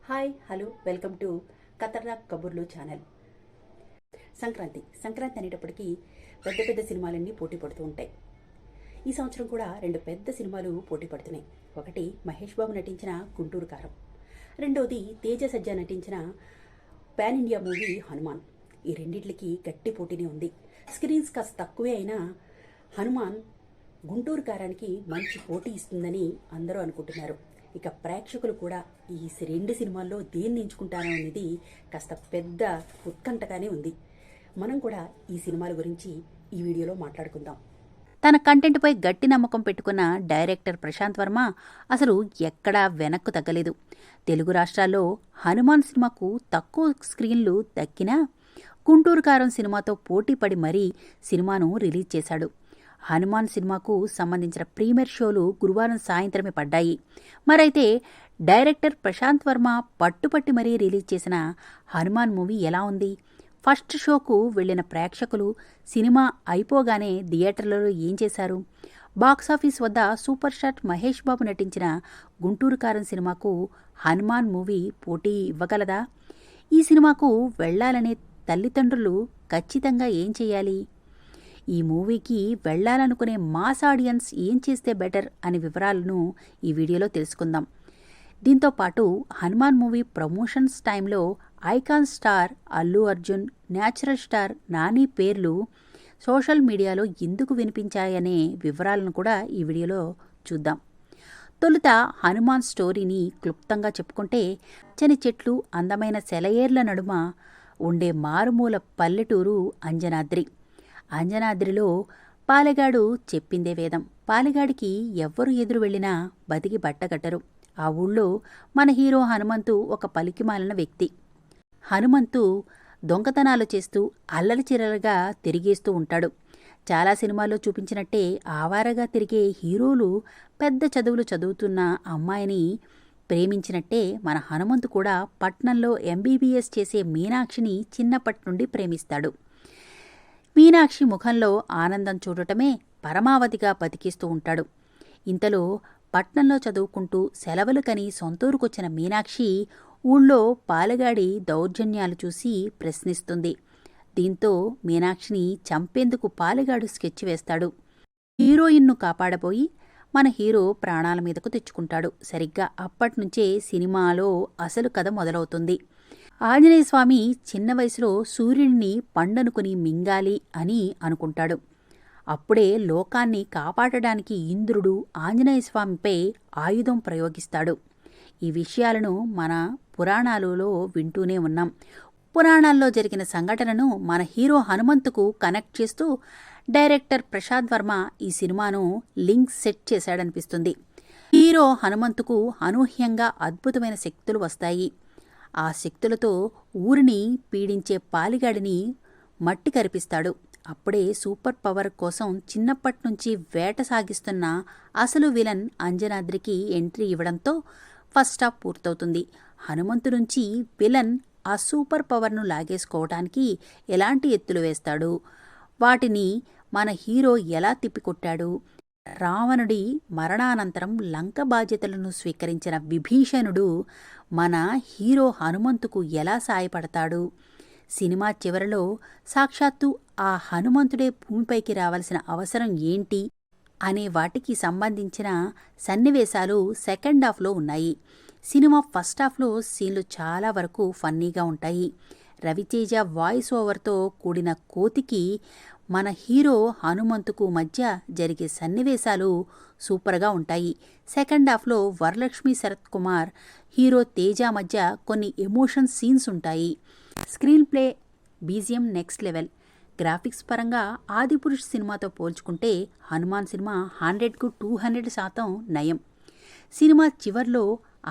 Hi hello welcome to ఖతర్నాక్ కబుర్లు channel. Sankranti అనేటప్పటికీ పెద్ద పెద్ద సినిమాలన్నీ పోటీ పడుతూ ఉంటాయి. ఈ సంవత్సరం కూడా రెండు పెద్ద సినిమాలు పోటీ పడుతున్నాయి. ఒకటి మహేష్ బాబు నటించిన గుంటూరు కారం, రెండోది తేజ సజ్జా నటించిన పాన్ ఇండియా మూవీ హనుమాన్. ఈ రెండింటికి గట్టి పోటీనే ఉంది. స్క్రీన్స్ కాస్త తక్కువే అయినా హనుమాన్ గుంటూరు కారానికి మంచి పోటీ ఇస్తుందని అందరూ అనుకుంటున్నారు. ఇక ప్రేక్షకులు కూడా ఈ రెండు సినిమాల్లో దేన్ని ఎంచుకుంటారో అనేది కాస్త పెద్ద ఉత్కంఠగానే ఉంది. మనం కూడా ఈ సినిమాల గురించి ఈ వీడియోలో మాట్లాడుకుందాం. తన కంటెంట్పై గట్టి నమ్మకం పెట్టుకున్న డైరెక్టర్ ప్రశాంత్ వర్మ అసలు ఎక్కడా వెనక్కు తగ్గలేదు. తెలుగు రాష్ట్రాల్లో హనుమాన్ సినిమాకు తక్కువ స్క్రీన్లు దక్కినా గుంటూరు కారం సినిమాతో పోటీపడి మరీ సినిమాను రిలీజ్ చేశాడు. హనుమాన్ సినిమాకు సంబంధించిన ప్రీమియర్ షోలు గురువారం సాయంత్రమే పడ్డాయి. మరైతే డైరెక్టర్ ప్రశాంత్ వర్మ పట్టుపట్టి మరీ రిలీజ్ చేసిన హనుమాన్ మూవీ ఎలా ఉంది? ఫస్ట్ షోకు వెళ్లిన ప్రేక్షకులు సినిమా అయిపోగానే థియేటర్లలో ఏం చేశారు? బాక్సాఫీస్ వద్ద సూపర్ స్టార్ మహేష్ బాబు నటించిన గుంటూరు కారం సినిమాకు హనుమాన్ మూవీ పోటీ ఇవ్వగలదా? ఈ సినిమాకు వెళ్లాలనే తల్లిదండ్రులు ఖచ్చితంగా ఏం చేయాలి? ఈ మూవీకి వెళ్లాలనుకునే మాస్ ఆడియన్స్ ఏం చేస్తే బెటర్ అనే వివరాలను ఈ వీడియోలో తెలుసుకుందాం. దీంతో పాటు హనుమాన్ మూవీ ప్రమోషన్స్ టైంలో icon star Allu Arjun, natural star Nani పేర్లు సోషల్ మీడియాలో ఎందుకు వినిపించాయనే వివరాలను కూడా ఈ వీడియోలో చూద్దాం. తొలుత హనుమాన్ స్టోరీని క్లుప్తంగా చెప్పుకుంటే, పచ్చని చెట్లు, అందమైన సెలయేర్ల నడుమ ఉండే మారుమూల పల్లెటూరు అంజనాద్రి. అంజనాద్రిలో పాలెగాడు చెప్పిందే వేదం. పాలెగాడికి ఎవ్వరు ఎదురు వెళ్లినా బతికి బట్టగట్టరు. ఆ ఊళ్ళో మన హీరో హనుమంతు ఒక పలికిమాలిన వ్యక్తి. హనుమంతు దొంగతనాలు చేస్తూ అల్లరిచిల్లరగా తిరిగేస్తూ ఉంటాడు. చాలా సినిమాల్లో చూపించినట్టే ఆవారగా తిరిగే హీరోలు పెద్ద చదువులు చదువుతున్న అమ్మాయిని ప్రేమించినట్టే మన హనుమంతు కూడా పట్నంలో ఎంబీబీఎస్ చేసే మీనాక్షిని చిన్నప్పటి నుండి ప్రేమిస్తాడు. మీనాక్షి ముఖంలో ఆనందం చూడటమే పరమావధిగా బతికిస్తూ ఉంటాడు. ఇంతలో పట్నంలో చదువుకుంటూ సెలవులు కని సొంతూరుకొచ్చిన మీనాక్షి ఊళ్ళో పాలెగాడి దౌర్జన్యాలు చూసి ప్రశ్నిస్తుంది. దీంతో మీనాక్షిని చంపేందుకు పాలెగాడు స్కెచ్ వేస్తాడు. హీరోయిన్ను కాపాడబోయి మన హీరో ప్రాణాల మీదకు తెచ్చుకుంటాడు. సరిగ్గా అప్పట్నుంచే సినిమాలో అసలు కథ మొదలవుతుంది. ఆంజనేయస్వామి చిన్న వయసులో సూర్యుడిని పండనుకుని మింగాలి అని అనుకుంటాడు. అప్పుడే లోకాన్ని కాపాడడానికి ఇంద్రుడు ఆంజనేయస్వామిపై ఆయుధం ప్రయోగిస్తాడు. ఈ విషయాలను మన పురాణాలలో వింటూనే ఉన్నాం. పురాణాల్లో జరిగిన సంఘటనను మన హీరో హనుమంతుకు కనెక్ట్ చేస్తూ డైరెక్టర్ ప్రశాంత్ వర్మ ఈ సినిమాను లింక్ సెట్ చేశాడనిపిస్తుంది. హీరో హనుమంతుకు అనూహ్యంగా అద్భుతమైన శక్తులు వస్తాయి. ఆ శక్తులతో ఊరిని పీడించే పాలిగాడిని మట్టి కరిపిస్తాడు. అప్పుడే సూపర్ పవర్ కోసం చిన్నప్పట్నుంచి వేట సాగిస్తున్న అసలు విలన్ అంజనాద్రికి ఎంట్రీ ఇవ్వడంతో ఫస్ట్ హాఫ్ పూర్తవుతుంది. హనుమంతు నుంచి విలన్ ఆ సూపర్ పవర్ను లాగేసుకోవటానికి ఎలాంటి ఎత్తులు వేస్తాడు, వాటిని మన హీరో ఎలా తిప్పికొట్టాడు, రావణుడి మరణానంతరం లంక బాధ్యతలను స్వీకరించిన విభీషణుడు మన హీరో హనుమంతుకు ఎలా సాయపడతాడు, సినిమా చివరలో సాక్షాత్తు ఆ హనుమంతుడే భూమిపైకి రావాల్సిన అవసరం ఏంటి అనే వాటికి సంబంధించిన సన్నివేశాలు సెకండ్ హాఫ్లో ఉన్నాయి. సినిమా ఫస్ట్ హాఫ్లో సీన్లు చాలా వరకు ఫన్నీగా ఉంటాయి. రవితేజ వాయిస్ ఓవర్తో కూడిన కోతికి మన హీరో హనుమంతుకు మధ్య జరిగే సన్నివేశాలు సూపర్గా ఉంటాయి. సెకండ్ హాఫ్లో వరలక్ష్మి, శరత్ కుమార్, హీరో తేజ మధ్య కొన్ని ఎమోషన్ సీన్స్ ఉంటాయి. Screen play, BGM next level. Graphics పరంగా ఆదిపురుష్ సినిమాతో పోల్చుకుంటే హనుమాన్ సినిమా 100కు 200% నయం. సినిమా చివర్లో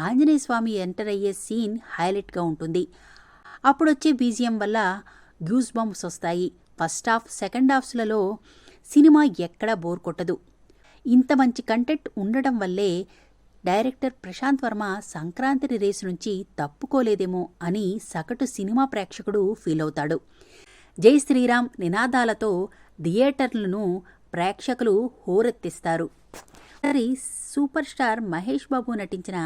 ఆంజనేయస్వామి ఎంటర్ అయ్యే సీన్ హైలైట్గా ఉంటుంది. అప్పుడొచ్చే బీజిఎం వల్ల గ్యూస్ బంప్స్ వస్తాయి. ఫస్ట్ హాఫ్, సెకండ్ హాఫ్స్లలో సినిమా ఎక్కడా బోర్ కొట్టదు. ఇంత మంచి కంటెంట్ ఉండటం వల్లే డైరెక్టర్ ప్రశాంత్ వర్మ సంక్రాంతి రేసు నుంచి తప్పుకోలేదేమో అని సగటు సినిమా ప్రేక్షకుడు ఫీల్ అవుతాడు. జై శ్రీరామ్ నినాదాలతో థియేటర్లను ప్రేక్షకులు హోరెత్తిస్తారు. సూపర్ స్టార్ మహేష్ బాబు నటించిన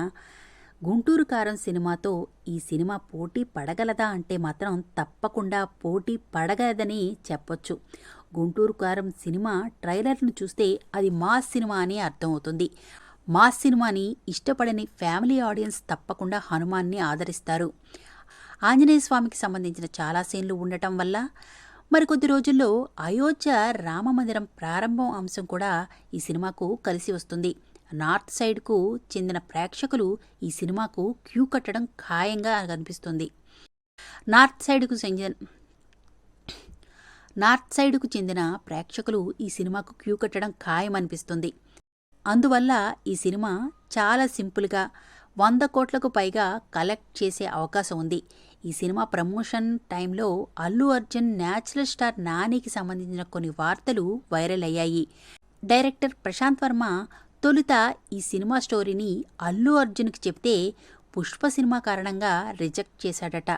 గుంటూరు కారం సినిమాతో ఈ సినిమా పోటీ పడగలదా అంటే మాత్రం తప్పకుండా పోటీ పడగలదని చెప్పొచ్చు. గుంటూరు కారం సినిమా ట్రైలర్ను చూస్తే అది మాస్ సినిమా అని అర్థమవుతుంది. మాస్ సినిమాని ఇష్టపడని ఫ్యామిలీ ఆడియన్స్ తప్పకుండా హనుమాన్ని ఆదరిస్తారు. ఆంజనేయ స్వామికి సంబంధించిన చాలా సీన్లు ఉండటం వల్ల మరికొద్ది రోజుల్లో అయోధ్య రామమందిరం ప్రారంభం అంశం కూడా ఈ సినిమాకు కలిసి వస్తుంది. నార్త్ సైడ్కు చెందిన ప్రేక్షకులు ఈ సినిమాకు క్యూ కట్టడం ఖాయంగా కనిపిస్తుంది. నార్త్ సైడ్కు చెందిన ప్రేక్షకులు ఈ సినిమాకు క్యూ కట్టడం ఖాయమనిపిస్తుంది. అందువల్ల ఈ సినిమా చాలా సింపుల్గా 100 కోట్లకు పైగా కలెక్ట్ చేసే అవకాశం ఉంది. ఈ సినిమా ప్రమోషన్ టైంలో అల్లు అర్జున్ న్యాచురల్ స్టార్ నానికి సంబంధించిన కొన్ని వార్తలు వైరల్ అయ్యాయి. డైరెక్టర్ ప్రశాంత్ వర్మ తొలుత ఈ సినిమా స్టోరీని అల్లు అర్జున్కి చెప్తే పుష్ప సినిమా కారణంగా రిజెక్ట్ చేశాడట.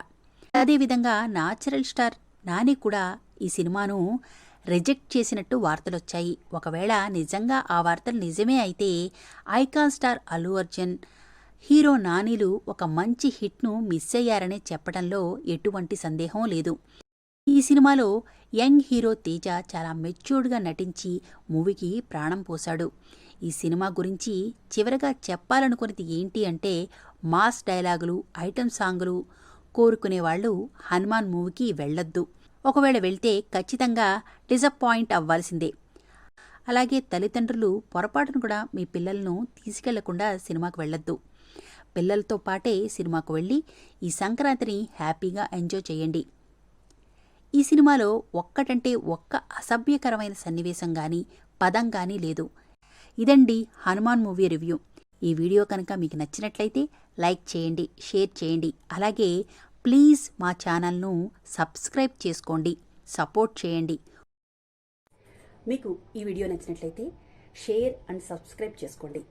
అదేవిధంగా న్యాచురల్ స్టార్ నాని కూడా ఈ సినిమాను రిజెక్ట్ చేసినట్టు వార్తలొచ్చాయి. ఒకవేళ నిజంగా ఆ వార్తలు నిజమే అయితే icon star Allu Arjun, hero నానిలు ఒక మంచి హిట్ను మిస్ అయ్యారని చెప్పడంలో ఎటువంటి సందేహం లేదు. ఈ సినిమాలో యంగ్ హీరో తేజ చాలా మెచ్యూర్డ్గా నటించి మూవీకి ప్రాణం పోశాడు. ఈ సినిమా గురించి చివరగా చెప్పాలనుకున్నది ఏంటి అంటే మాస్ డైలాగులు, ఐటెం సాంగులు కోరుకునేవాళ్లు హనుమాన్ మూవీకి వెళ్ళొద్దు. ఒకవేళ వెళ్తే ఖచ్చితంగా డిసప్పాయింట్ అవ్వాల్సిందే. అలాగే తల్లిదండ్రులు పొరపాటును కూడా మీ పిల్లలను తీసుకెళ్లకుండా సినిమాకు వెళ్ళొద్దు. పిల్లలతో పాటే సినిమాకు వెళ్ళి ఈ సంక్రాంతిని హ్యాపీగా ఎంజాయ్ చేయండి. ఈ సినిమాలో ఒక్కటంటే ఒక్క అసభ్యకరమైన సన్నివేశం కానీ పదం కానీ లేదు. ఇదండి హనుమాన్ మూవీ రివ్యూ. ఈ వీడియో కనుక మీకు నచ్చినట్లయితే లైక్ చేయండి, షేర్ చేయండి. అలాగే ప్లీజ్ మా ఛానల్ను సబ్స్క్రైబ్ చేసుకోండి, సపోర్ట్ చేయండి. మీకు ఈ వీడియో నచ్చినట్లయితే షేర్ అండ్ సబ్స్క్రైబ్ చేసుకోండి.